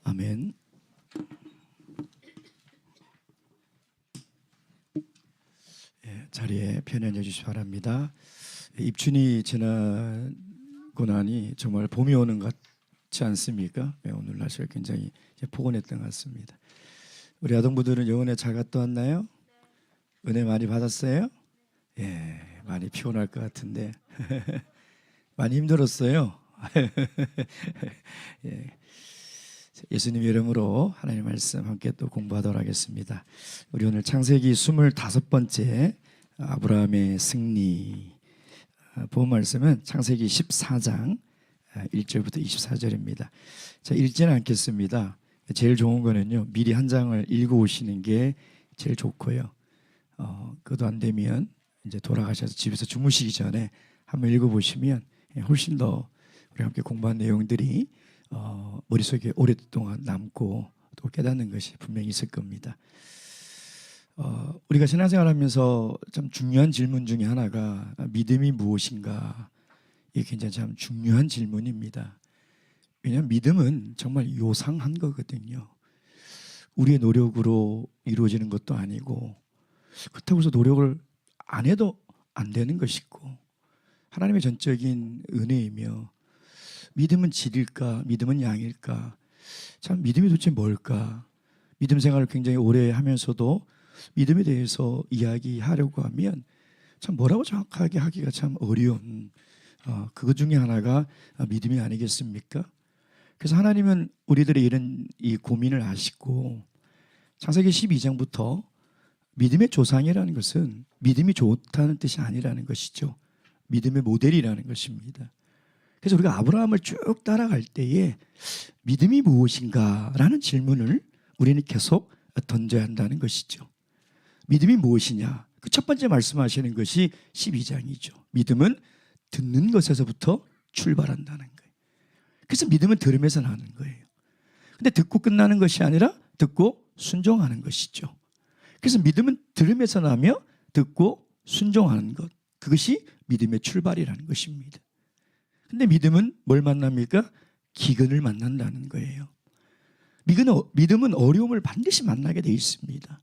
아멘. 자리에 편안해 주시기 바랍니다. 입춘이 지나고 나니 정말 봄이 오는 것 같지 않습니까? 오늘 날씨가 굉장히 포근했던 것 같습니다. 우리 아동부들은 영혼에 잘 갔다 왔나요? 은혜 많이 받았어요? 예, 많이 피곤할 것 같은데 많이 힘들었어요. 예. 예수님 이름으로 하나님 말씀 함께 또 공부하도록 하겠습니다. 우리 오늘 창세기 25번째 아브라함의 승리 본 말씀은 창세기 14장 1절부터 24절입니다. 자, 읽지는 않겠습니다. 제일 좋은 거는요, 미리 한 장을 읽어오시는 게 제일 좋고요. 그것도 안 되면 이제 돌아가셔서 집에서 주무시기 전에 한번 읽어보시면 훨씬 더 우리 함께 공부한 내용들이 머릿속에 오랫동안 남고 또 깨닫는 것이 분명히 있을 겁니다. 우리가 신앙생활하면서 참 중요한 질문 중에 하나가 믿음이 무엇인가, 이게 굉장히 참 중요한 질문입니다. 왜냐하면 믿음은 정말 요상한 거거든요. 우리의 노력으로 이루어지는 것도 아니고, 그렇다고 해서 노력을 안 해도 안 되는 것이고, 하나님의 전적인 은혜이며, 믿음은 질일까, 믿음은 양일까, 참 믿음이 도대체 뭘까, 믿음 생활을 굉장히 오래 하면서도 믿음에 대해서 이야기하려고 하면 참 뭐라고 정확하게 하기가 참 어려운 그것 중에 하나가 믿음이 아니겠습니까? 그래서 하나님은 우리들의 이런 이 고민을 아시고 창세기 12장부터 믿음의 조상이라는 것은 믿음이 좋다는 뜻이 아니라는 것이죠. 믿음의 모델이라는 것입니다. 그래서 우리가 아브라함을 쭉 따라갈 때에 믿음이 무엇인가라는 질문을 우리는 계속 던져야 한다는 것이죠. 믿음이 무엇이냐? 그 첫 번째 말씀하시는 것이 12장이죠. 믿음은 듣는 것에서부터 출발한다는 거예요. 그래서 믿음은 들음에서 나는 거예요. 근데 듣고 끝나는 것이 아니라 듣고 순종하는 것이죠. 그래서 믿음은 들음에서 나며 듣고 순종하는 것, 그것이 믿음의 출발이라는 것입니다. 근데 믿음은 뭘 만납니까? 기근을 만난다는 거예요. 믿음은 어려움을 반드시 만나게 돼 있습니다.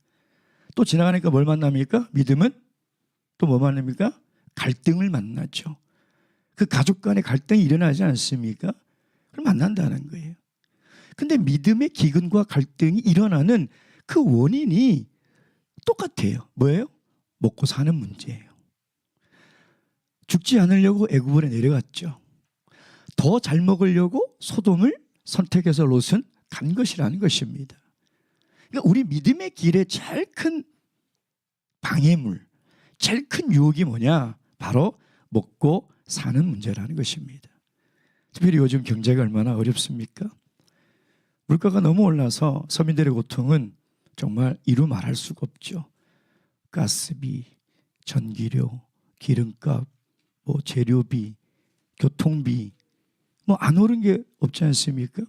또 지나가니까 뭘 만납니까? 믿음은 또 뭐 만납니까? 갈등을 만나죠. 그 가족 간의 갈등이 일어나지 않습니까? 그럼 만난다는 거예요. 근데 믿음의 기근과 갈등이 일어나는 그 원인이 똑같아요. 뭐예요? 먹고 사는 문제예요. 죽지 않으려고 애굽으로 내려갔죠. 더 잘 먹으려고 소돔을 선택해서 롯은 간 것이라는 것입니다. 그러니까 우리 믿음의 길에 제일 큰 방해물, 제일 큰 유혹이 뭐냐? 바로 먹고 사는 문제라는 것입니다. 특별히 요즘 경제가 얼마나 어렵습니까? 물가가 너무 올라서 서민들의 고통은 정말 이루 말할 수가 없죠. 가스비, 전기료, 기름값, 재료비, 교통비, 안 오른 게 없지 않습니까?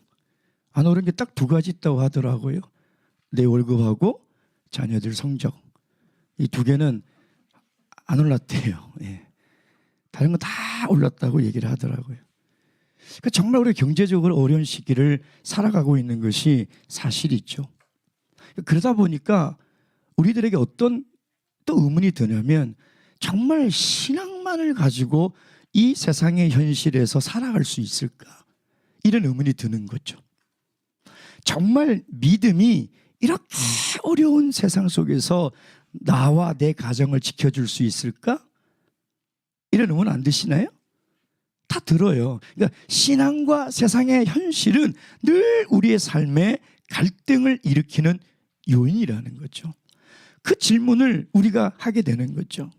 안 오른 게 딱 두 가지 있다고 하더라고요. 내 월급하고 자녀들 성적. 이 두 개는 안 올랐대요. 예. 다른 건 다 올랐다고 얘기를 하더라고요. 그러니까 정말 우리 경제적으로 어려운 시기를 살아가고 있는 것이 사실이죠. 그러다 보니까 우리들에게 어떤 또 의문이 드냐면, 정말 신앙만을 가지고 이 세상의 현실에서 살아갈 수 있을까? 이런 의문이 드는 거죠. 정말 믿음이 이렇게 어려운 세상 속에서 나와 내 가정을 지켜줄 수 있을까? 이런 의문 안 드시나요? 다 들어요. 그러니까 신앙과 세상의 현실은 늘 우리의 삶에 갈등을 일으키는 요인이라는 거죠. 그 질문을 우리가 하게 되는 거죠.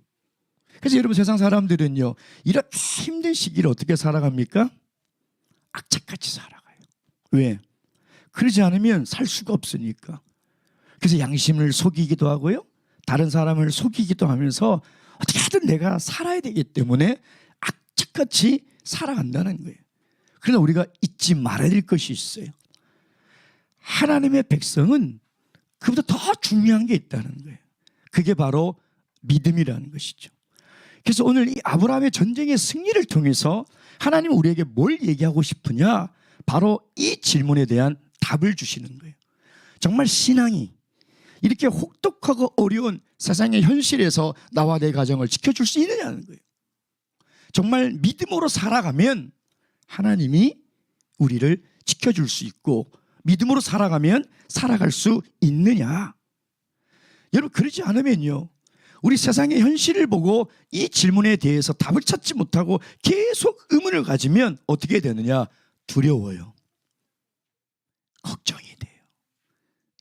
그래서 여러분, 세상 사람들은요, 이렇게 힘든 시기를 어떻게 살아갑니까? 악착같이 살아가요. 왜? 그러지 않으면 살 수가 없으니까. 그래서 양심을 속이기도 하고요, 다른 사람을 속이기도 하면서 어떻게 하든 내가 살아야 되기 때문에 악착같이 살아간다는 거예요. 그러나 우리가 잊지 말아야 될 것이 있어요. 하나님의 백성은 그보다 더 중요한 게 있다는 거예요. 그게 바로 믿음이라는 것이죠. 그래서 오늘 이 아브라함의 전쟁의 승리를 통해서 하나님은 우리에게 뭘 얘기하고 싶으냐? 바로 이 질문에 대한 답을 주시는 거예요. 정말 신앙이 이렇게 혹독하고 어려운 세상의 현실에서 나와 내 가정을 지켜줄 수 있느냐는 거예요. 정말 믿음으로 살아가면 하나님이 우리를 지켜줄 수 있고 믿음으로 살아가면 살아갈 수 있느냐. 여러분 그러지 않으면요 우리 세상의 현실을 보고 이 질문에 대해서 답을 찾지 못하고 계속 의문을 가지면 어떻게 되느냐. 두려워요. 걱정이 돼요.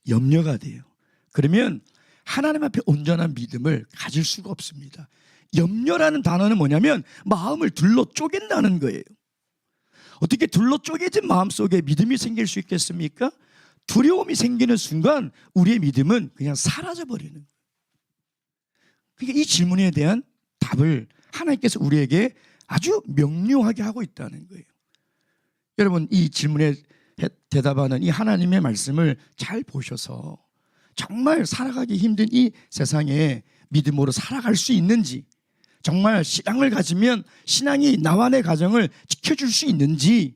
염려가 돼요. 그러면 하나님 앞에 온전한 믿음을 가질 수가 없습니다. 염려라는 단어는 뭐냐면 마음을 둘러 쪼갠다는 거예요. 어떻게 둘러 쪼개진 마음속에 믿음이 생길 수 있겠습니까? 두려움이 생기는 순간 우리의 믿음은 그냥 사라져버리는 거예요. 그러니까 이 질문에 대한 답을 하나님께서 우리에게 아주 명료하게 하고 있다는 거예요. 여러분 이 질문에 대답하는 이 하나님의 말씀을 잘 보셔서 정말 살아가기 힘든 이 세상에 믿음으로 살아갈 수 있는지, 정말 신앙을 가지면 신앙이 나와 내 가정을 지켜줄 수 있는지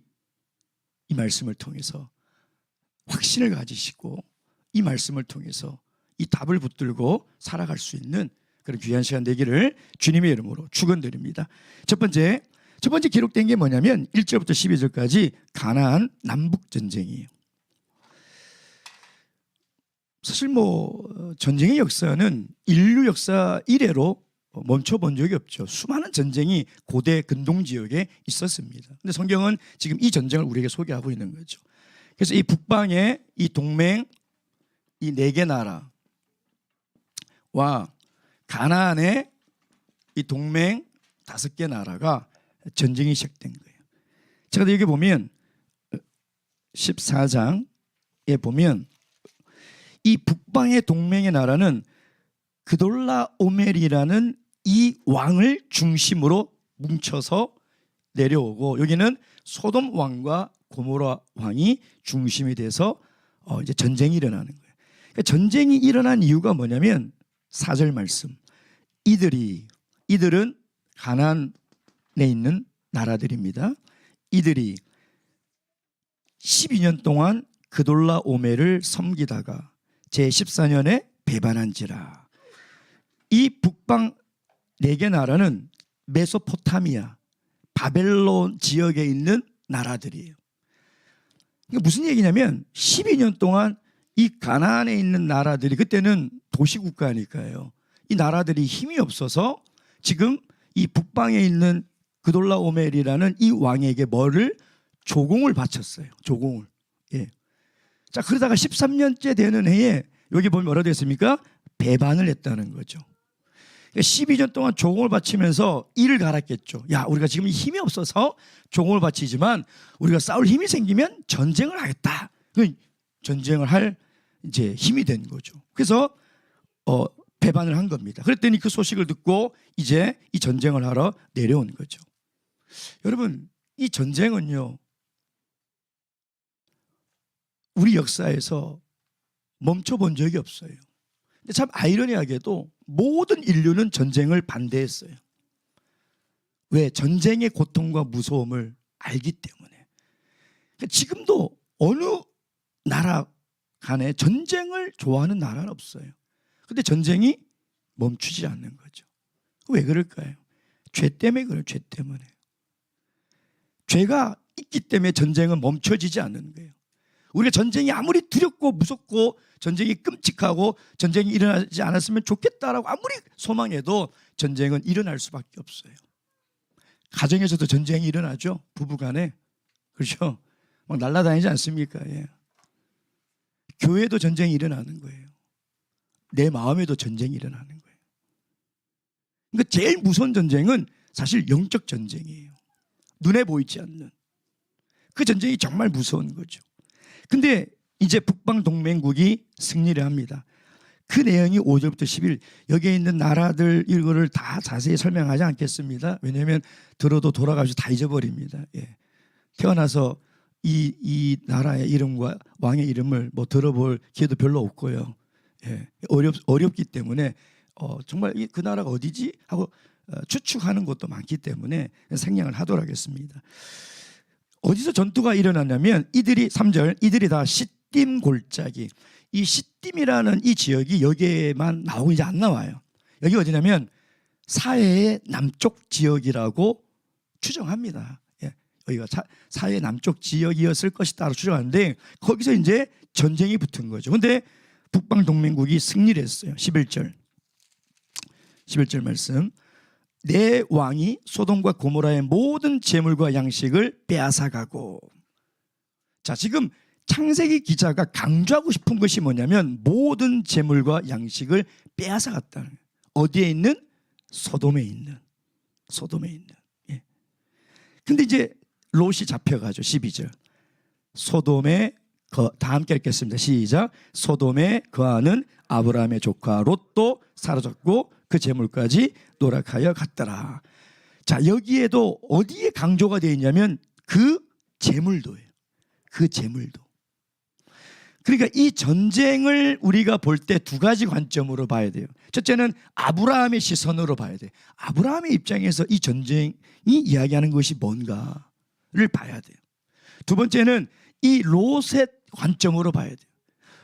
이 말씀을 통해서 확신을 가지시고 이 말씀을 통해서 이 답을 붙들고 살아갈 수 있는 그런 귀한 시간 되기를 주님의 이름으로 축원드립니다. 첫 번째 기록된 게 뭐냐면 1절부터 12절까지 가나안 남북전쟁이에요. 사실 전쟁의 역사는 인류 역사 이래로 멈춰본 적이 없죠. 수많은 전쟁이 고대 근동 지역에 있었습니다. 근데 성경은 지금 이 전쟁을 우리에게 소개하고 있는 거죠. 그래서 이 북방의 이 동맹 이 4개 나라와 가나안의 이 동맹 5개 나라가 전쟁이 시작된 거예요. 제가 여기 보면 14장에 보면 이 북방의 동맹의 나라는 그돌라오멜이라는 이 왕을 중심으로 뭉쳐서 내려오고 여기는 소돔 왕과 고모라 왕이 중심이 돼서 이제 전쟁이 일어나는 거예요. 그러니까 전쟁이 일어난 이유가 뭐냐면 4절 말씀. 이들은 가나안에 있는 나라들입니다. 이들이 12년 동안 그돌라오멜을 섬기다가 제14년에 배반한지라. 이 북방 4개 나라는 메소포타미아, 바벨론 지역에 있는 나라들이에요. 이게 무슨 얘기냐면 12년 동안 이 가나안에 있는 나라들이 그때는 도시국가니까요. 이 나라들이 힘이 없어서 지금 이 북방에 있는 그돌라오멜이라는 이 왕에게 뭐를 조공을 바쳤어요. 조공을. 예. 자 그러다가 13년째 되는 해에 여기 보면 뭐라 되어 있습니까? 배반을 했다는 거죠. 12년 동안 조공을 바치면서 이를 갈았겠죠. 야 우리가 지금 힘이 없어서 조공을 바치지만 우리가 싸울 힘이 생기면 전쟁을 하겠다. 전쟁을 할 이제 힘이 된 거죠. 그래서 배반을 한 겁니다. 그랬더니 그 소식을 듣고 이제 이 전쟁을 하러 내려온 거죠. 여러분 이 전쟁은요 우리 역사에서 멈춰본 적이 없어요. 근데 참 아이러니하게도 모든 인류는 전쟁을 반대했어요. 왜? 전쟁의 고통과 무서움을 알기 때문에. 지금도 어느 나라 간에 전쟁을 좋아하는 나라는 없어요. 근데 전쟁이 멈추지 않는 거죠. 왜 그럴까요? 죄 때문에 그래요. 죄 때문에. 죄가 있기 때문에 전쟁은 멈춰지지 않는 거예요. 우리가 전쟁이 아무리 두렵고 무섭고 전쟁이 끔찍하고 전쟁이 일어나지 않았으면 좋겠다라고 아무리 소망해도 전쟁은 일어날 수밖에 없어요. 가정에서도 전쟁이 일어나죠. 부부간에. 그렇죠? 막 날아다니지 않습니까? 예. 교회도 전쟁이 일어나는 거예요. 내 마음에도 전쟁이 일어나는 거예요. 그러니까 제일 무서운 전쟁은 사실 영적 전쟁이에요. 눈에 보이지 않는. 그 전쟁이 정말 무서운 거죠. 근데 이제 북방 동맹국이 승리를 합니다. 그 내용이 5절부터 11 여기에 있는 나라들 이거를 다 자세히 설명하지 않겠습니다. 왜냐하면 들어도 돌아가서 다 잊어버립니다. 예. 태어나서 이 나라의 이름과 왕의 이름을 들어볼 기회도 별로 없고요. 예. 어렵기 때문에 정말 그 나라가 어디지 하고 추측하는 것도 많기 때문에 생략을 하도록 하겠습니다. 어디서 전투가 일어났냐면 3절 이들이 다 시딤 골짜기. 이 시딤이라는 이 지역이 여기에만 나오고 이제 안 나와요. 여기 어디냐면 사해의 남쪽 지역이라고 추정합니다. 예, 여기가 사해의 남쪽 지역이었을 것이다라고 추정하는데 거기서 이제 전쟁이 붙은 거죠. 근데 북방 동맹국이 승리를 했어요. 11절 말씀. 내 왕이 소돔과 고모라의 모든 재물과 양식을 빼앗아가고. 자, 지금 창세기 기자가 강조하고 싶은 것이 뭐냐면 모든 재물과 양식을 빼앗아갔다는 거예요. 어디에 있는? 소돔에 있는. 예. 근데 이제 롯이 잡혀가죠. 12절. 소돔에 다 함께 읽겠습니다. 시작. 소돔에 거하는 아브라함의 조카 롯도 사라졌고 그 재물까지 노락하여 갔더라. 자, 여기에도 어디에 강조가 되어 있냐면 그 재물도예요. 그 재물도. 그러니까 이 전쟁을 우리가 볼 때 두 가지 관점으로 봐야 돼요. 첫째는 아브라함의 시선으로 봐야 돼요. 아브라함의 입장에서 이 전쟁이 이야기하는 것이 뭔가를 봐야 돼요. 두 번째는 이 롯의 관점으로 봐야 돼요.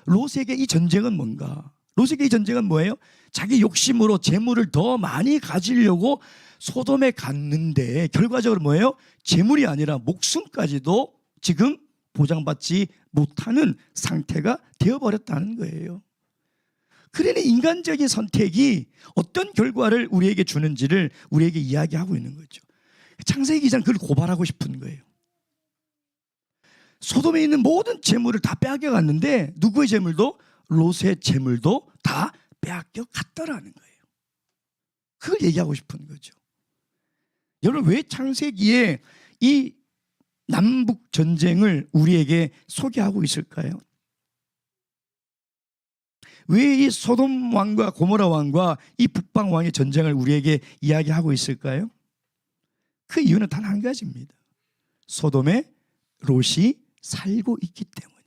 롯에게 이 전쟁은 뭔가? 롯에게 이 전쟁은 뭐예요? 자기 욕심으로 재물을 더 많이 가지려고 소돔에 갔는데 결과적으로 뭐예요? 재물이 아니라 목숨까지도 지금 보장받지 못하는 상태가 되어버렸다는 거예요. 그러니 인간적인 선택이 어떤 결과를 우리에게 주는지를 우리에게 이야기하고 있는 거죠. 창세기 기자는 그걸 고발하고 싶은 거예요. 소돔에 있는 모든 재물을 다 빼앗겨 갔는데 누구의 재물도? 롯의 재물도 다 빼앗겨 갔더라는 거예요. 그걸 얘기하고 싶은 거죠. 여러분, 왜 창세기에 이 남북 전쟁을 우리에게 소개하고 있을까요? 왜 이 소돔 왕과 고모라 왕과 이 북방 왕의 전쟁을 우리에게 이야기하고 있을까요? 그 이유는 단 한 가지입니다. 소돔에 롯이 살고 있기 때문이에요.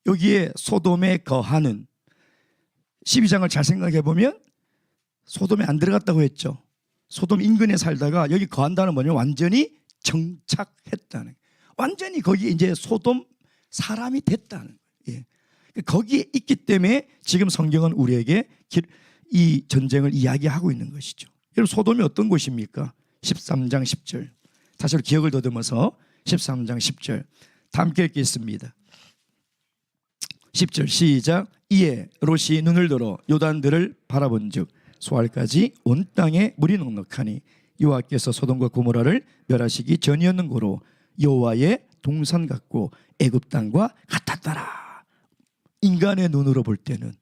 여기에 소돔에 거하는 12장을 잘 생각해 보면 소돔에 안 들어갔다고 했죠. 소돔 인근에 살다가 여기 거한다는 뭐냐면 완전히 정착했다는, 완전히 거기에 이제 소돔 사람이 됐다는 거예요. 예. 거기에 있기 때문에 지금 성경은 우리에게 이 전쟁을 이야기하고 있는 것이죠. 여러분, 소돔이 어떤 곳입니까? 13장 10절. 다시 기억을 더듬어서 13장 10절 다 함께 읽겠습니다. 10절 시작. 이에 롯이 눈을 들어 요단들을 바라본즉 소알까지 온 땅에 물이 넉넉하니 여호와께서 소돔과 고모라를 멸하시기 전이었는고로 여호와의 동산 같고 애굽 땅과 같았더라. 인간의 눈으로 볼 때는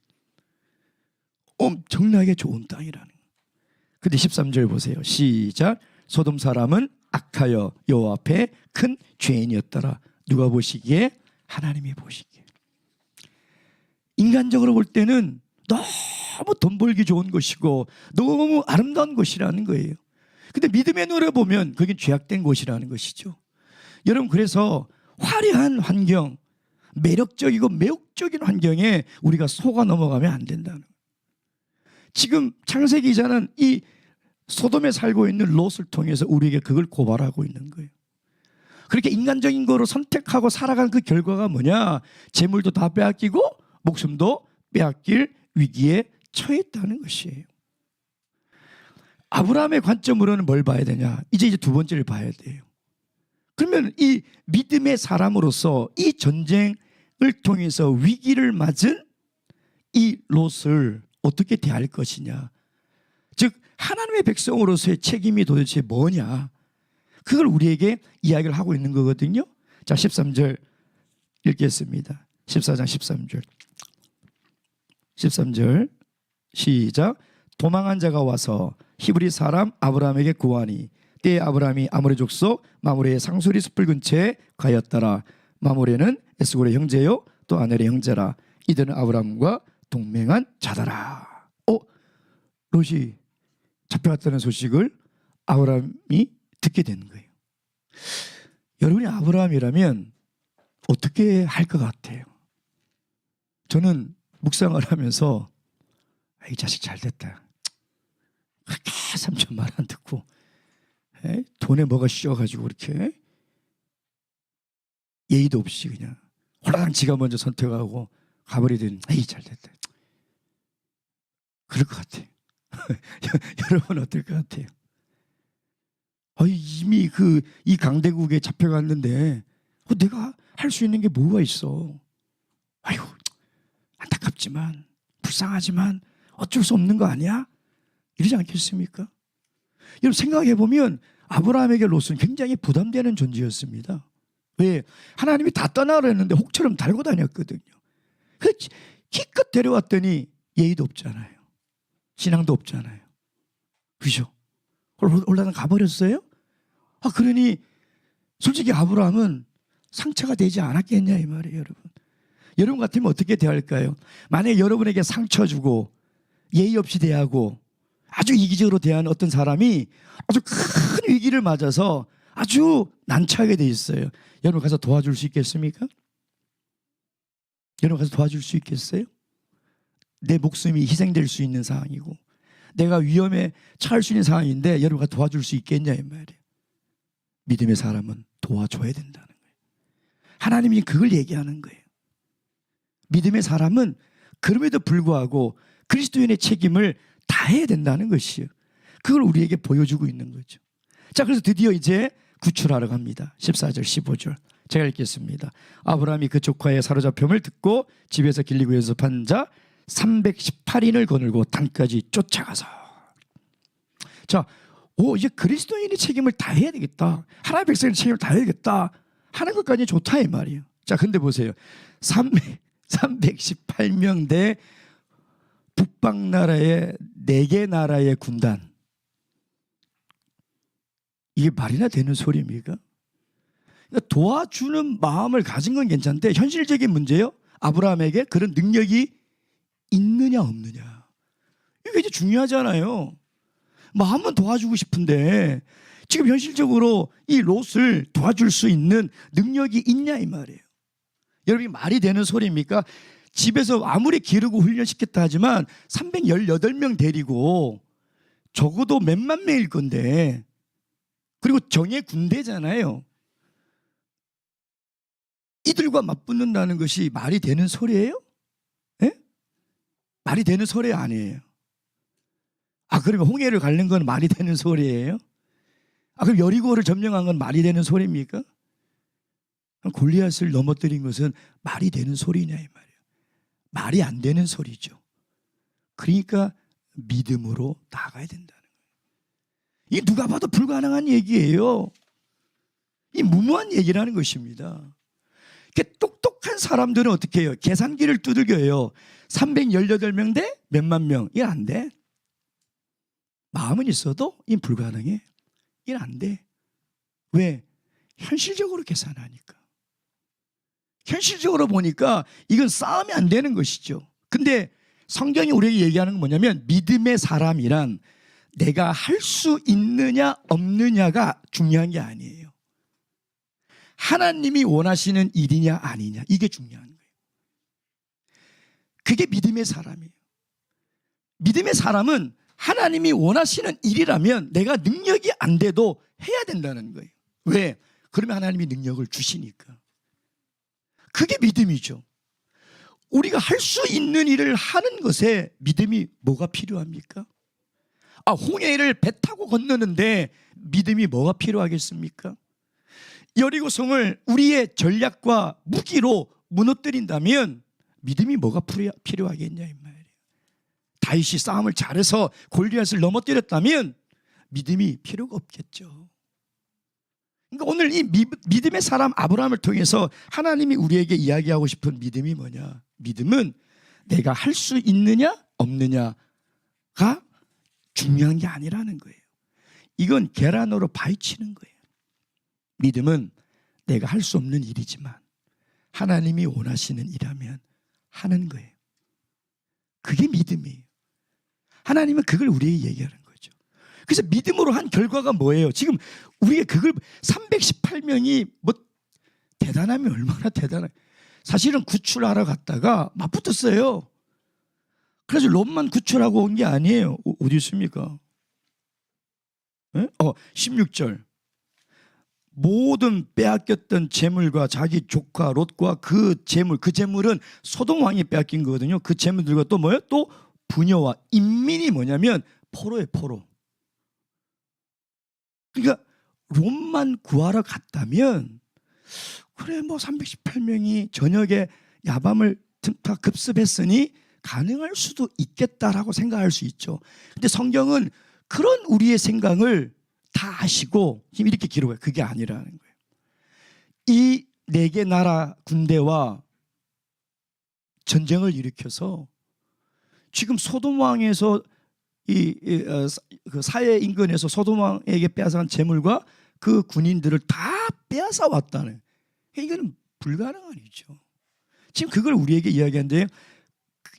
엄청나게 좋은 땅이라는 거예요. 근데 13절 보세요. 시작. 소돔 사람은 악하여 여호와 앞에 큰 죄인이었더라. 누가 보시기에? 하나님이 보시기에. 인간적으로 볼 때는 너무 돈 벌기 좋은 것이고 너무 아름다운 곳이라는 거예요. 근데 믿음의 눈으로 보면 그게 죄악된 곳이라는 것이죠. 여러분, 그래서 화려한 환경, 매력적이고 매혹적인 환경에 우리가 속아 넘어가면 안 된다는 거예요. 지금 창세기 기자는 이 소돔에 살고 있는 롯을 통해서 우리에게 그걸 고발하고 있는 거예요. 그렇게 인간적인 거로 선택하고 살아간 그 결과가 뭐냐? 재물도 다 빼앗기고 목숨도 빼앗길 위기에 처했다는 것이에요. 아브라함의 관점으로는 뭘 봐야 되냐? 이제 두 번째를 봐야 돼요. 그러면 이 믿음의 사람으로서 이 전쟁을 통해서 위기를 맞은 이 롯을 어떻게 대할 것이냐? 즉 하나님의 백성으로서의 책임이 도대체 뭐냐? 그걸 우리에게 이야기를 하고 있는 거거든요. 자, 13절 읽겠습니다. 14장 13절. 13절 시작. 도망한 자가 와서 히브리 사람 아브라함에게 구하니 때에 아브라함이 아모레 족속 마므레의 상수리 숲을 근처에 가였더라. 마므레는 에스골의 형제요 또 아넬의 형제라. 이들은 아브라함과 동맹한 자더라. 롯이 잡혀갔다는 소식을 아브라함이 듣게 되는 거예요. 여러분이 아브라함이라면 어떻게 할 것 같아요? 저는 묵상을 하면서 이 자식 잘 됐다. 그렇게 삼촌 말 안 듣고 돈에 뭐가 씌워가지고 그렇게 예의도 없이 그냥 홀라당 지가 먼저 선택하고 가버리더니 에이 잘됐다. 그럴 것 같아요. 여러분 어떨 것 같아요? 이미 이 강대국에 잡혀갔는데 내가 할 수 있는 게 뭐가 있어? 아유 안타깝지만 불쌍하지만 어쩔 수 없는 거 아니야? 이러지 않겠습니까? 여러분 생각해 보면 아브라함에게 롯은 굉장히 부담되는 존재였습니다. 왜? 하나님이 다 떠나라 했는데 혹처럼 달고 다녔거든요. 기껏 데려왔더니 예의도 없잖아요. 신앙도 없잖아요. 그죠? 올라가 가버렸어요? 그러니 솔직히 아브라함은 상처가 되지 않았겠냐 이 말이에요. 여러분. 여러분 같으면 어떻게 대할까요? 만약에 여러분에게 상처 주고 예의 없이 대하고 아주 이기적으로 대하는 어떤 사람이 아주 큰 위기를 맞아서 아주 난처하게 돼 있어요. 여러분 가서 도와줄 수 있겠습니까? 여러분 가서 도와줄 수 있겠어요? 내 목숨이 희생될 수 있는 상황이고 내가 위험에 처할 수 있는 상황인데 여러분 가서 도와줄 수 있겠냐 이 말이에요. 믿음의 사람은 도와줘야 된다는 거예요. 하나님이 그걸 얘기하는 거예요. 믿음의 사람은 그럼에도 불구하고 그리스도인의 책임을 다해야 된다는 것이에요. 그걸 우리에게 보여주고 있는 거죠. 자, 그래서 드디어 이제 구출하러 갑니다. 14절 15절 제가 읽겠습니다. 아브라함이 그 조카의 사로잡힘을 듣고 집에서 길리고 연습한 자 318인을 거느리고 단까지 쫓아가서 자, 이제 그리스도인의 책임을 다해야 되겠다. 하나님의 백성의 책임을 다해야겠다 하는 것까지 좋다 이 말이에요. 자, 근데 보세요. 318명 대 북방나라의 4개 나라의 군단. 이게 말이나 되는 소리입니까? 그러니까 도와주는 마음을 가진 건 괜찮은데 현실적인 문제요. 아브라함에게 그런 능력이 있느냐 없느냐. 이게 이제 중요하잖아요. 마음은 도와주고 싶은데 지금 현실적으로 이 롯을 도와줄 수 있는 능력이 있냐 이 말이에요. 여러분이 말이 되는 소리입니까? 집에서 아무리 기르고 훈련시켰다 하지만 318명 데리고 적어도 몇만 명일 건데 그리고 정예 군대잖아요. 이들과 맞붙는다는 것이 말이 되는 소리예요? 예? 말이 되는 소리 아니에요. 그러면 홍해를 가는 건 말이 되는 소리예요? 그럼 여리고를 점령한 건 말이 되는 소리입니까? 골리앗을 넘어뜨린 것은 말이 되는 소리냐 이 말이에요. 말이 안 되는 소리죠. 그러니까 믿음으로 나아가야 된다는 거예요. 이게 누가 봐도 불가능한 얘기예요. 이 무모한 얘기라는 것입니다. 똑똑한 사람들은 어떻게 해요? 계산기를 두들겨요. 318명 대 몇만 명. 이건 안 돼. 마음은 있어도 이건 불가능해. 이건 안 돼. 왜? 현실적으로 계산하니까. 현실적으로 보니까 이건 싸움이 안 되는 것이죠. 근데 성경이 우리에게 얘기하는 건 뭐냐면 믿음의 사람이란 내가 할 수 있느냐 없느냐가 중요한 게 아니에요. 하나님이 원하시는 일이냐 아니냐 이게 중요한 거예요. 그게 믿음의 사람이에요. 믿음의 사람은 하나님이 원하시는 일이라면 내가 능력이 안 돼도 해야 된다는 거예요. 왜? 그러면 하나님이 능력을 주시니까. 그게 믿음이죠. 우리가 할 수 있는 일을 하는 것에 믿음이 뭐가 필요합니까? 홍해를 배 타고 건너는데 믿음이 뭐가 필요하겠습니까? 여리고성을 우리의 전략과 무기로 무너뜨린다면 믿음이 뭐가 필요하겠냐 이 말이에요. 다윗이 싸움을 잘해서 골리앗을 넘어뜨렸다면 믿음이 필요가 없겠죠. 그러니까 오늘 이 믿음의 사람 아브라함을 통해서 하나님이 우리에게 이야기하고 싶은 믿음이 뭐냐? 믿음은 내가 할 수 있느냐 없느냐가 중요한 게 아니라는 거예요. 이건 계란으로 파헤치는 거예요. 믿음은 내가 할 수 없는 일이지만 하나님이 원하시는 일이라면 하는 거예요. 그게 믿음이에요. 하나님은 그걸 우리에게 얘기하는 거죠. 그래서 믿음으로 한 결과가 뭐예요? 지금 우리가 그걸 318명이 뭐 대단하면 얼마나 대단해. 사실은 구출하러 갔다가 맞붙었어요. 그래서 롯만 구출하고 온 게 아니에요. 어디 있습니까? 16절 모든 빼앗겼던 재물과 자기 조카 롯과 그 재물은 소돔 왕이 빼앗긴 거거든요. 그 재물들과 또 뭐예요? 또 부녀와 인민이 뭐냐면 포로예요, 포로. 그러니까 롯만 구하러 갔다면 그래 뭐 318명이 저녁에 야밤을 다 급습했으니 가능할 수도 있겠다라고 생각할 수 있죠. 근데 성경은 그런 우리의 생각을 다 아시고 지금 이렇게 기록해요. 그게 아니라는 거예요. 이 네 개 나라 군대와 전쟁을 일으켜서 지금 소돔 왕에서 그 사해 인근에서 소돔 왕에게 빼앗아간 재물과 그 군인들을 다 빼앗아 왔다는, 이거는 불가능한 일이죠. 지금 그걸 우리에게 이야기하는데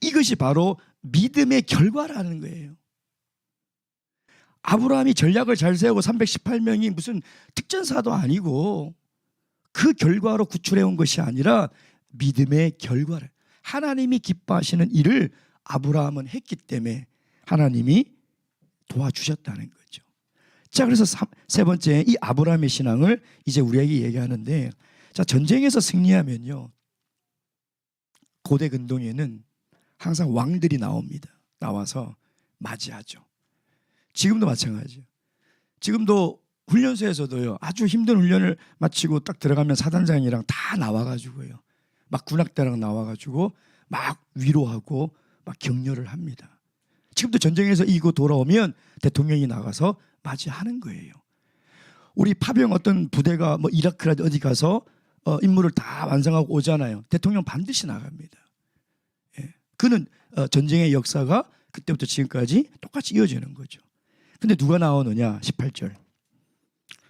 이것이 바로 믿음의 결과라는 거예요. 아브라함이 전략을 잘 세우고 318명이 무슨 특전사도 아니고 그 결과로 구출해온 것이 아니라 믿음의 결과를, 하나님이 기뻐하시는 일을 아브라함은 했기 때문에 하나님이 도와주셨다는 거죠. 자, 그래서 세 번째, 이 아브라함의 신앙을 이제 우리에게 얘기하는데, 자, 전쟁에서 승리하면요 고대 근동에는 항상 왕들이 나옵니다. 나와서 맞이하죠. 지금도 마찬가지예요. 지금도 훈련소에서도요, 아주 힘든 훈련을 마치고 딱 들어가면 사단장이랑 다 나와가지고요, 막 군악대랑 나와가지고 막 위로하고 막 격려를 합니다. 지금도 전쟁에서 이기고 돌아오면 대통령이 나가서 맞이하는 거예요. 우리 파병 어떤 부대가 뭐 이라크라든지 어디 가서 임무를 다 완성하고 오잖아요. 대통령 반드시 나갑니다. 예. 그는 전쟁의 역사가 그때부터 지금까지 똑같이 이어지는 거죠. 근데 누가 나오느냐? 18절.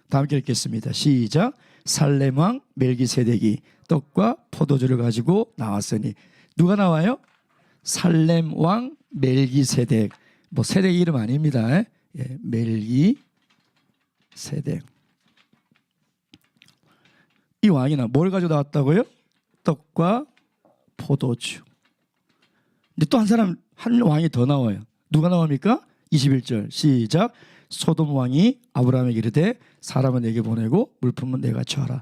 다 함께 읽겠습니다. 시작. 살렘 왕 멜기세덱이 떡과 포도주를 가지고 나왔으니. 누가 나와요? 살렘 왕 멜기세덱. 뭐 세덱 이름 아닙니다. 예, 멜기세덱. 이 왕이 뭘 가지고 나왔다고요? 떡과 포도주. 근데 또 한 왕이 더 나와요. 누가 나옵니까? 21절 시작. 소돔 왕이 아브라함에게 이르되 사람은 내게 보내고 물품은 내가 취하라.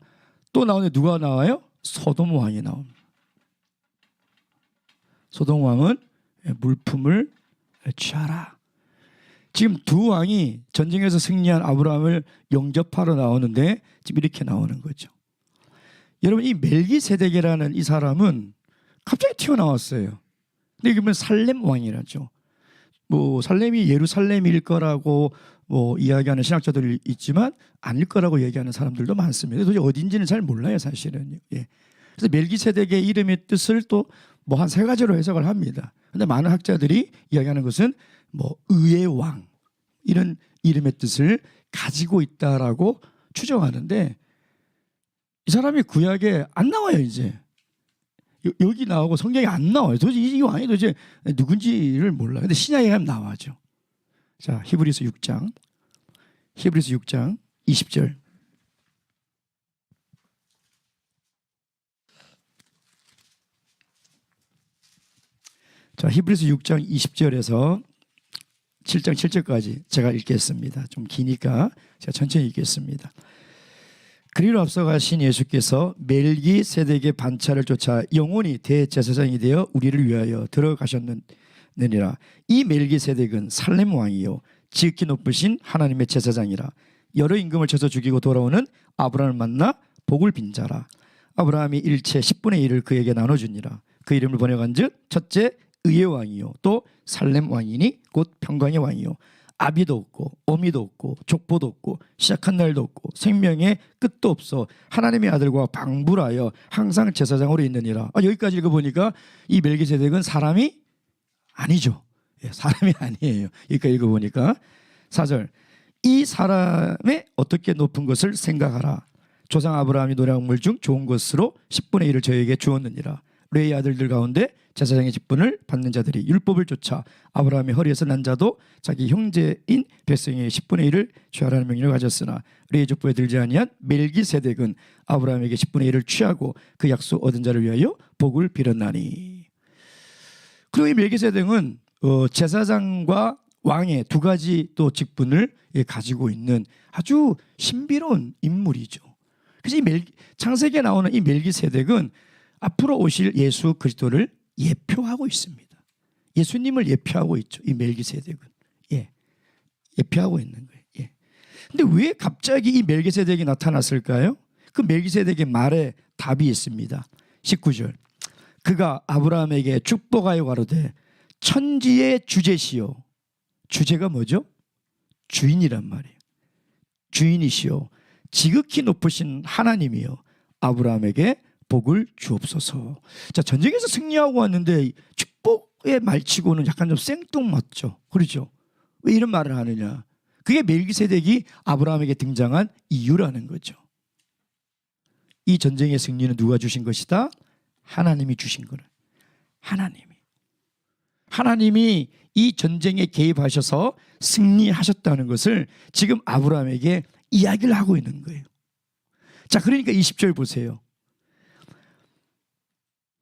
또 나오는데 누가 나와요? 소돔 왕이 나옵니다. 소돔 왕은 물품을 취하라. 지금 두 왕이 전쟁에서 승리한 아브라함을 영접하러 나오는데 지금 이렇게 나오는 거죠. 여러분, 이 멜기세덱이라는 이 사람은 갑자기 튀어나왔어요. 근데 이게 살렘 왕이라죠. 뭐 살렘이 예루살렘일 거라고 뭐 이야기하는 신학자들이 있지만 아닐 거라고 얘기하는 사람들도 많습니다. 도대체 어딘지는 잘 몰라요, 사실은. 예. 그래서 멜기세덱의 이름의 뜻을 또 뭐 한 세 가지로 해석을 합니다. 근데 많은 학자들이 이야기하는 것은 뭐 의의 왕 이런 이름의 뜻을 가지고 있다라고 추정하는데, 이 사람이 구약에 안 나와요. 이제 여기 나오고 성경에 안 나와요. 도대체 이 왕이 도대체 누군지를 몰라요. 근데 신약에 가면 나와죠. 자, 히브리서 6장 20절. 자, 히브리서 6장 20절에서 7장 7절까지 제가 읽겠습니다. 좀 기니까 제가 천천히 읽겠습니다. 그리로 앞서가신 예수께서 멜기세덱의 반차를 쫓아 영원히 대제사장이 되어 우리를 위하여 들어가셨느니라. 이 멜기세덱은 살렘 왕이요 지극히 높으신 하나님의 제사장이라. 여러 임금을 쳐서 죽이고 돌아오는 아브라함을 만나 복을 빈 자라. 아브라함이 일체 10분의 1을 그에게 나눠주니라. 그 이름을 번역한즉 첫째 의의 왕이요 또 살렘 왕이니 곧 평강의 왕이요 아비도 없고 어미도 없고 족보도 없고 시작한 날도 없고 생명의 끝도 없어 하나님의 아들과 방불하여 항상 제사장으로 있느니라. 여기까지 읽어보니까 이 멜기세덱은 사람이 아니죠. 예, 사람이 아니에요. 여기까지 읽어보니까 4절. 이 사람의 어떻게 높은 것을 생각하라. 조상 아브라함이 노략물 중 좋은 것으로 10분의 1을 저에게 주었느니라. 레의 아들들 가운데 제사장의 직분을 받는 자들이 율법을 쫓아 아브라함의 허리에서 난 자도 자기 형제인 백성의 10분의 1을 취하라는 명령을 가졌으나 레의 족보에 들지 아니한 멜기세덱은 아브라함에게 10분의 1을 취하고 그 약속 얻은 자를 위하여 복을 빌었나니. 그리고 이 멜기세덱은 제사장과 왕의 두 가지 또 직분을 가지고 있는 아주 신비로운 인물이죠. 그래서 창세기에 나오는 이 멜기세덱은 앞으로 오실 예수 그리스도를 예표하고 있습니다. 예수님을 예표하고 있죠. 이 멜기세덱은. 예. 예표하고 있는 거예요. 예. 근데 왜 갑자기 이 멜기세덱이 나타났을까요? 그 멜기세덱의 말에 답이 있습니다. 19절. 그가 아브라함에게 축복하여 가로되 천지의 주제시요. 주제가 뭐죠? 주인이란 말이에요. 주인이시요 지극히 높으신 하나님이요 아브라함에게 복을 주옵소서. 자, 전쟁에서 승리하고 왔는데 축복의 말치고는 약간 좀 생뚱맞죠. 그렇죠? 왜 이런 말을 하느냐? 그게 멜기세덱이 아브라함에게 등장한 이유라는 거죠. 이 전쟁의 승리는 누가 주신 것이다? 하나님이 주신 거를. 하나님이 이 전쟁에 개입하셔서 승리하셨다는 것을 지금 아브라함에게 이야기를 하고 있는 거예요. 자, 그러니까 20절 보세요.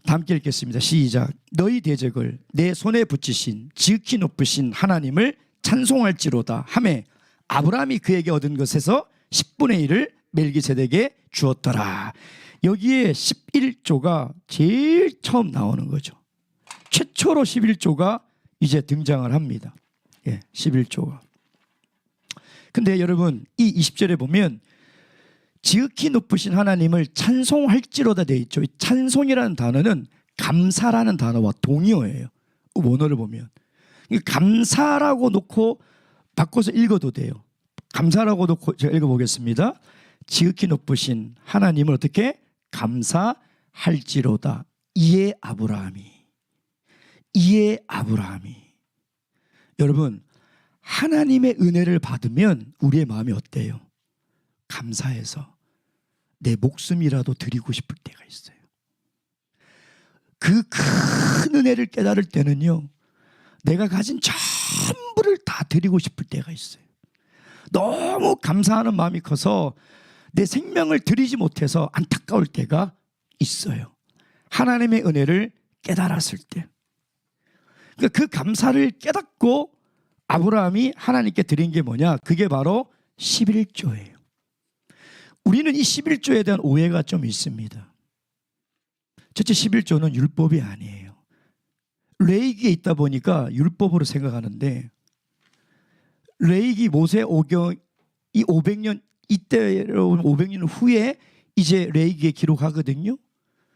다 함께 읽겠습니다. 시작. 너희 대적을 내 손에 붙이신 지극히 높으신 하나님을 찬송할지로다 하매 아브라함이 그에게 얻은 것에서 10분의 1을 멜기세덱에게 주었더라. 여기에 11조가 제일 처음 나오는 거죠. 최초로 11조가 이제 등장을 합니다. 예, 11조가. 근데 여러분 이 20절에 보면 지극히 높으신 하나님을 찬송할지로다 되어 있죠. 이 찬송이라는 단어는 감사라는 단어와 동의어예요. 원어를 보면 감사라고 놓고 바꿔서 읽어도 돼요. 감사라고 놓고 제가 읽어보겠습니다. 지극히 높으신 하나님을 어떻게 감사할지로다. 이에 아브라함이. 여러분 하나님의 은혜를 받으면 우리의 마음이 어때요? 감사해서 내 목숨이라도 드리고 싶을 때가 있어요. 그 큰 은혜를 깨달을 때는요, 내가 가진 전부를 다 드리고 싶을 때가 있어요. 너무 감사하는 마음이 커서 내 생명을 드리지 못해서 안타까울 때가 있어요. 하나님의 은혜를 깨달았을 때. 그러니까 그 감사를 깨닫고 아브라함이 하나님께 드린 게 뭐냐? 그게 바로 11조예요. 우리는 이 11조에 대한 오해가 좀 있습니다. 첫째, 11조는 율법이 아니에요. 레위기에 있다 보니까 율법으로 생각하는데, 레위기 모세 오경 이 500년 이때로 500년 후에 이제 레위기에 기록하거든요.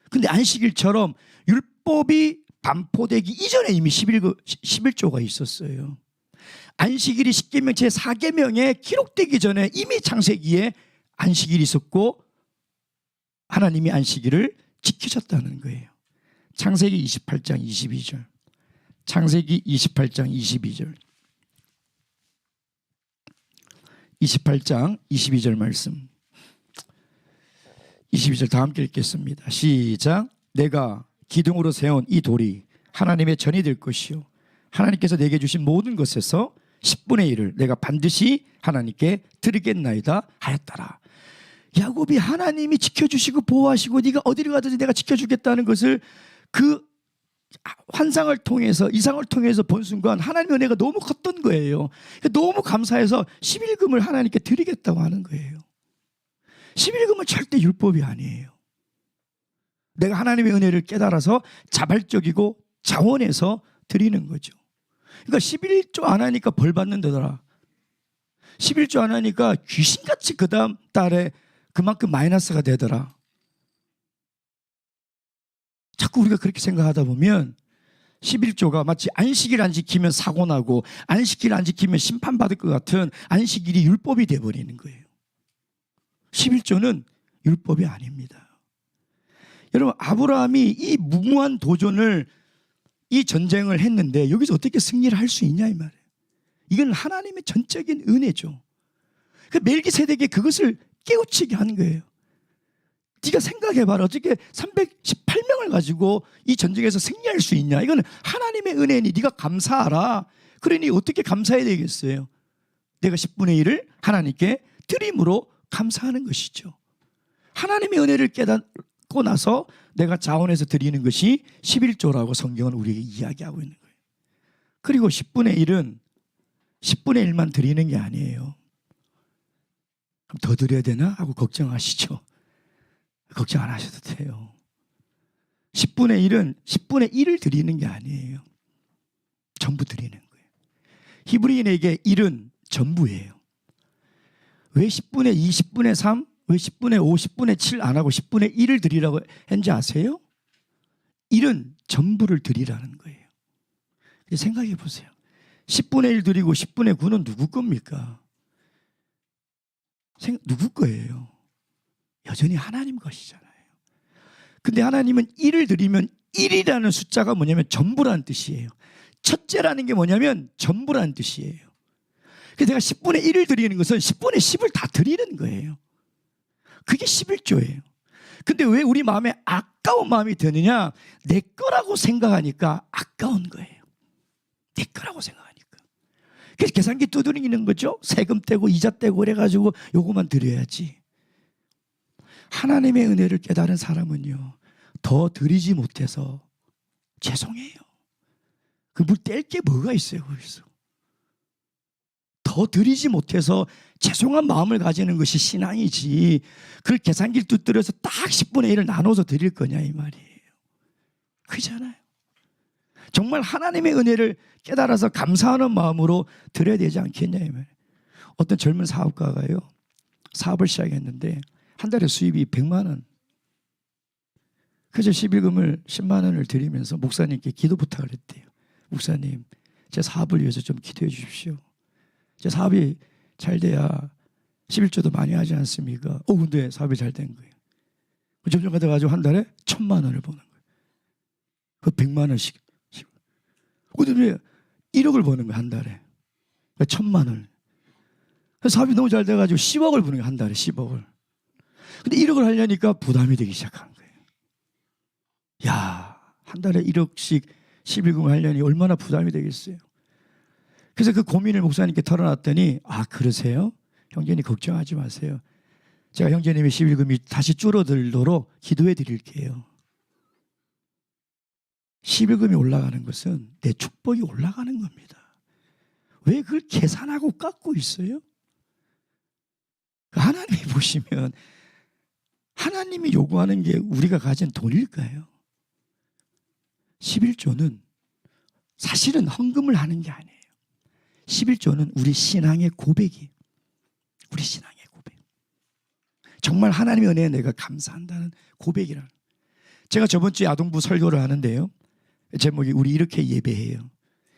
근데 안식일처럼 율법이 반포되기 이전에 이미 11조가 있었어요. 안식일이 십계명 제4계명에 기록되기 전에 이미 창세기에 안식일이 있었고 하나님이 안식일을 지키셨다는 거예요. 창세기 28장 22절. 창세기 28장 22절. 28장 22절 말씀. 22절 다 함께 읽겠습니다. 시작. 내가 기둥으로 세운 이 돌이 하나님의 전이 될 것이요 하나님께서 내게 주신 모든 것에서 10분의 1을 내가 반드시 하나님께 드리겠나이다 하였더라. 야곱이 하나님이 지켜주시고 보호하시고 네가 어디를 가든지 내가 지켜주겠다는 것을 그 환상을 통해서 이상을 통해서 본 순간 하나님의 은혜가 너무 컸던 거예요. 너무 감사해서 11금을 하나님께 드리겠다고 하는 거예요. 11금은 절대 율법이 아니에요. 내가 하나님의 은혜를 깨달아서 자발적이고 자원해서 드리는 거죠. 그러니까 11조 안 하니까 벌 받는다더라. 11조 안 하니까 귀신같이 그 다음 달에 그만큼 마이너스가 되더라. 자꾸 우리가 그렇게 생각하다 보면 11조가 마치 안식일 안 지키면 사고 나고 안식일 안 지키면 심판받을 것 같은 안식일이 율법이 돼버리는 거예요. 11조는 율법이 아닙니다. 여러분 아브라함이 이 무모한 도전을 이 전쟁을 했는데 여기서 어떻게 승리를 할 수 있냐 이 말이에요. 이건 하나님의 전적인 은혜죠. 그 멜기세덱이 그것을 깨우치게 하는 거예요. 네가 생각해봐라. 어떻게 318명을 가지고 이 전쟁에서 승리할 수 있냐. 이건 하나님의 은혜니 네가 감사하라. 그러니 어떻게 감사해야 되겠어요. 내가 10분의 1을 하나님께 드림으로 감사하는 것이죠. 하나님의 은혜를 깨닫고 나서 내가 자원해서 드리는 것이 11조라고 성경은 우리에게 이야기하고 있는 거예요. 그리고 10분의 1은 10분의 1만 드리는 게 아니에요. 더 드려야 되나 하고 걱정하시죠. 걱정 안 하셔도 돼요. 10분의 1은 10분의 1을 드리는 게 아니에요. 전부 드리는 거예요. 히브리인에게 1은 전부예요. 왜 10분의 2, 10분의 3, 왜 10분의 5, 10분의 7 안 하고 10분의 1을 드리라고 했는지 아세요? 1은 전부를 드리라는 거예요. 생각해 보세요. 10분의 1 드리고 10분의 9는 누구 겁니까? 누구 거예요? 여전히 하나님 것이잖아요. 근데 하나님은 1을 드리면 1이라는 숫자가 뭐냐면 전부라는 뜻이에요. 첫째라는 게 뭐냐면 전부라는 뜻이에요. 그래서 내가 10분의 1을 드리는 것은 10분의 10을 다 드리는 거예요. 그게 11조예요. 근데 왜 우리 마음에 아까운 마음이 드느냐? 내 거라고 생각하니까 아까운 거예요. 내 거라고 생각하니까. 그래서 계산기 두드리는 거죠. 세금 떼고 이자 떼고 그래가지고 요거만 드려야지. 하나님의 은혜를 깨달은 사람은요, 더 드리지 못해서 죄송해요. 그 물 뗄 게 뭐가 있어요, 거기서. 더 드리지 못해서 죄송한 마음을 가지는 것이 신앙이지, 그걸 계산기를 두드려서 딱 10분의 1을 나눠서 드릴 거냐 이 말이에요. 그잖아요. 정말 하나님의 은혜를 깨달아서 감사하는 마음으로 드려야 되지 않겠냐 이 말이에요. 어떤 젊은 사업가가요, 사업을 시작했는데 한 달에 수입이 100만 원. 그래서 11금을 10만 원을 드리면서 목사님께 기도 부탁을 했대요. 목사님, 제 사업을 위해서 좀 기도해 주십시오. 제 사업이 잘 돼야 11조도 많이 하지 않습니까? 근데 사업이 잘 된 거예요. 점점 가다가지고 한 달에 1,000만 원을 버는 거예요. 그 100만 원씩. 근데 1억을 버는 거예요, 한 달에. 1,000만 원. 사업이 너무 잘 돼가지고 10억을 버는 거예요, 한 달에 10억을. 근데 1억을 하려니까 부담이 되기 시작한 거예요. 야, 한 달에 1억씩 11금을 하려니 얼마나 부담이 되겠어요. 그래서 그 고민을 목사님께 털어놨더니, 그러세요? 형제님 걱정하지 마세요. 제가 형제님의 11금이 다시 줄어들도록 기도해 드릴게요. 11금이 올라가는 것은 내 축복이 올라가는 겁니다. 왜 그걸 계산하고 깎고 있어요? 하나님이 보시면 하나님이 요구하는 게 우리가 가진 돈일까요? 11조는 사실은 헌금을 하는 게 아니에요. 11조는 우리 신앙의 고백이에요. 우리 신앙의 고백. 정말 하나님의 은혜에 내가 감사한다는 고백이라는. 제가 저번 주에 아동부 설교를 하는데요, 제목이 우리 이렇게 예배해요.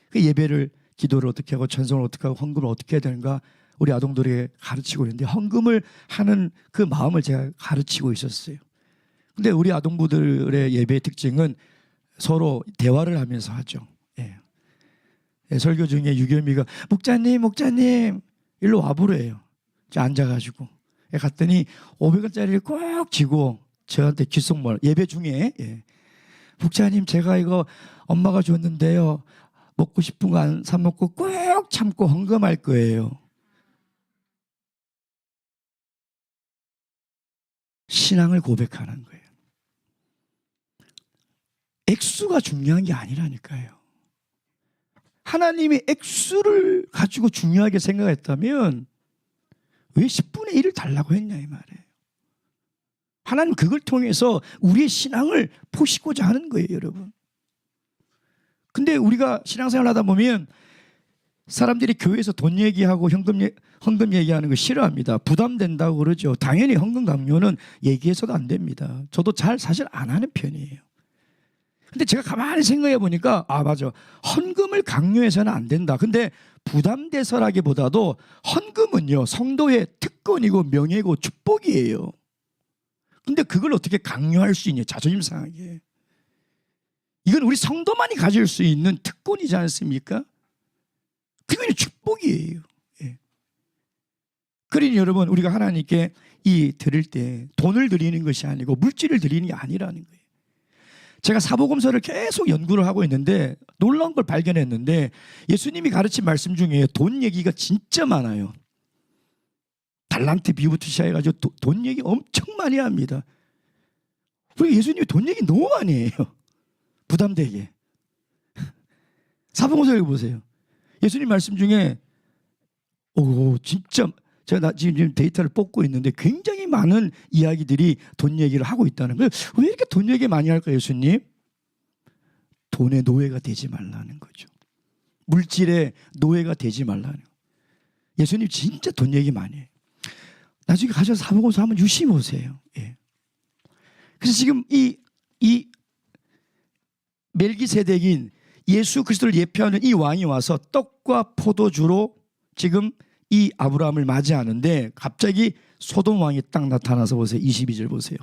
그 예배를 기도를 어떻게 하고 찬송을 어떻게 하고 헌금을 어떻게 해야 되는가 우리 아동들에게 가르치고 있는데, 헌금을 하는 그 마음을 제가 가르치고 있었어요. 근데 우리 아동부들의 예배의 특징은 서로 대화를 하면서 하죠. 예. 설교 중에 유겸이가 목자님 일로 와보래요. 앉아가지고 갔더니 500원짜리를 꼭 쥐고 저한테 귓속말, 예배 중에, 목자님 제가 이거 엄마가 줬는데요, 먹고 싶은 거 안 사 먹고 꼭 참고 헌금할 거예요. 신앙을 고백하는 거예요. 액수가 중요한 게 아니라니까요. 하나님이 액수를 가지고 중요하게 생각했다면 왜 10분의 1을 달라고 했냐 이 말이에요. 하나님 그걸 통해서 우리의 신앙을 보시고자 하는 거예요, 여러분. 근데 우리가 신앙생활 하다 보면 사람들이 교회에서 돈 얘기하고 헌금 얘기하는 거 싫어합니다. 부담된다고 그러죠. 당연히 헌금 강요는 얘기해서도 안 됩니다. 저도 사실 안 하는 편이에요. 근데 제가 가만히 생각해 보니까 맞아, 헌금을 강요해서는 안 된다. 근데 부담돼서라기보다도 헌금은요, 성도의 특권이고 명예고 축복이에요. 근데 그걸 어떻게 강요할 수 있냐, 자존심 상하게. 이건 우리 성도만이 가질 수 있는 특권이지 않습니까? 그건 축복이에요. 그러니 여러분, 우리가 하나님께 드릴 때 돈을 드리는 것이 아니고 물질을 드리는 게 아니라는 거예요. 제가 사복음서를 계속 연구를 하고 있는데 놀라운 걸 발견했는데, 예수님이 가르친 말씀 중에 돈 얘기가 진짜 많아요. 달란트 비유부터 시작해가지고 돈 얘기 엄청 많이 합니다. 우리 예수님이 돈 얘기 너무 많이 해요. 부담되게. 사복음서 읽어보세요. 예수님 말씀 중에 진짜 제가 지금 데이터를 뽑고 있는데 굉장히 많은 이야기들이 돈 얘기를 하고 있다는 거예요. 왜 이렇게 돈 얘기 많이 할까요, 예수님? 돈의 노예가 되지 말라는 거죠. 물질의 노예가 되지 말라는 거예요. 예수님 진짜 돈 얘기 많이 해요. 나중에 가셔서 사보고서 한번 유심히 보세요. 예. 그래서 지금 이 멜기세덱인 예수 그리스도를 예표하는 이 왕이 와서 떡과 포도주로 지금 이 아브라함을 맞이하는데 갑자기 소돔 왕이 딱 나타나서 보세요. 22절 보세요.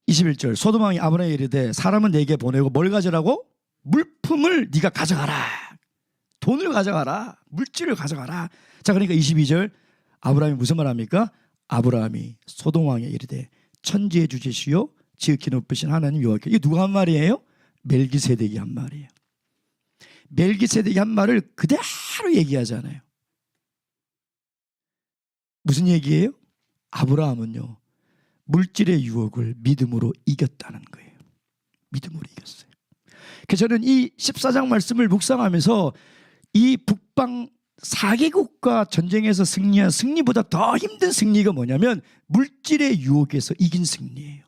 21절 소돔 왕이 아브라함에게 이르되 사람은 내게 보내고 뭘 가져라고? 물품을 네가 가져가라. 돈을 가져가라. 물질을 가져가라. 자, 그러니까 22절 아브라함이 무슨 말 합니까? 아브라함이 소돔 왕에게 이르되 천지의 주제시요 지극히 높으신 하나님 여호와께. 이게 누가 한 말이에요? 멜기세덱이 한 말이에요. 멜기세덱이 한 말을 그대로 얘기하잖아요. 무슨 얘기예요? 아브라함은요 물질의 유혹을 믿음으로 이겼다는 거예요. 믿음으로 이겼어요. 그래서 저는 이 14장 말씀을 묵상하면서 이 북방 4개국과 전쟁에서 승리한 승리보다 더 힘든 승리가 뭐냐면 물질의 유혹에서 이긴 승리예요.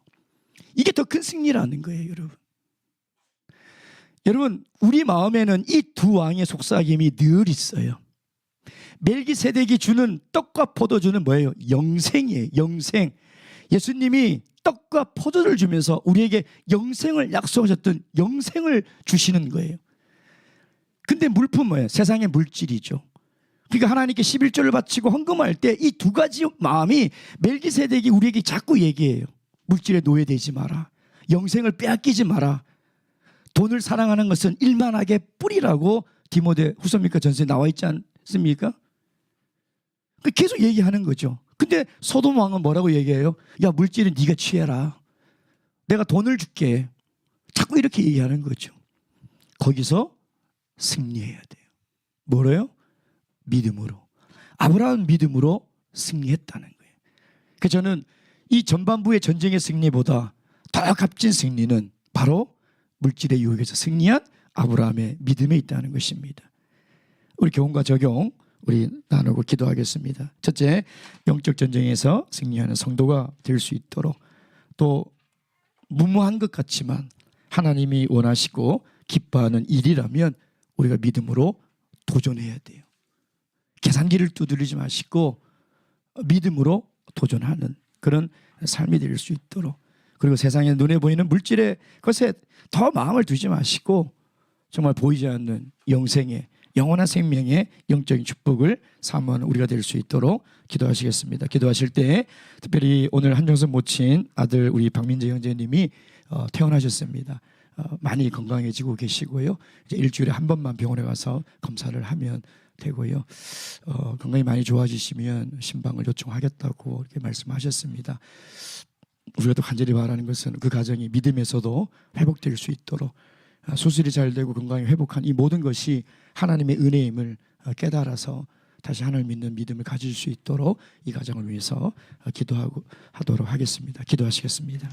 이게 더 큰 승리라는 거예요, 여러분. 여러분, 우리 마음에는 이 두 왕의 속삭임이 늘 있어요. 멜기세덱이 주는 떡과 포도주는 뭐예요? 영생이에요. 영생. 예수님이 떡과 포도를 주면서 우리에게 영생을 약속하셨던 영생을 주시는 거예요. 근데 물품 뭐예요? 세상의 물질이죠. 그러니까 하나님께 11조를 바치고 헌금할 때 이 두 가지 마음이 멜기세덱이 우리에게 자꾸 얘기해요. 물질에 노예되지 마라. 영생을 빼앗기지 마라. 돈을 사랑하는 것은 일만하게 뿌리라고 디모데 후서입니까 전서에 나와 있지 않습니까? 계속 얘기하는 거죠. 근데 소돔 왕은 뭐라고 얘기해요? 야, 물질은 네가 취해라. 내가 돈을 줄게. 자꾸 이렇게 얘기하는 거죠. 거기서 승리해야 돼요. 뭐래요? 믿음으로. 아브라함은 믿음으로 승리했다는 거예요. 그래서 저는 이 전반부의 전쟁의 승리보다 더 값진 승리는 바로 물질의 유혹에서 승리한 아브라함의 믿음에 있다는 것입니다. 우리 교훈과 적용 우리 나누고 기도하겠습니다. 첫째, 영적 전쟁에서 승리하는 성도가 될 수 있도록 또 무모한 것 같지만 하나님이 원하시고 기뻐하는 일이라면 우리가 믿음으로 도전해야 돼요. 계산기를 두드리지 마시고 믿음으로 도전하는 그런 삶이 될 수 있도록, 그리고 세상에 눈에 보이는 물질의 것에 더 마음을 두지 마시고 정말 보이지 않는 영생의 영원한 생명의 영적인 축복을 사모하는 우리가 될 수 있도록 기도하시겠습니다. 기도하실 때 특별히 오늘 한정선 모친 아들 우리 박민재 형제님이 퇴원하셨습니다. 많이 건강해지고 계시고요. 이제 일주일에 한 번만 병원에 가서 검사를 하면 되고요. 건강이 많이 좋아지시면 신방을 요청하겠다고 이렇게 말씀하셨습니다. 우리가 또 간절히 바라는 것은 그 가정이 믿음에서도 회복될 수 있도록, 수술이 잘 되고 건강이 회복한 이 모든 것이 하나님의 은혜임을 깨달아서 다시 하나님을 믿는 믿음을 가질 수 있도록 이 가정을 위해서 기도하도록 하겠습니다. 기도하시겠습니다.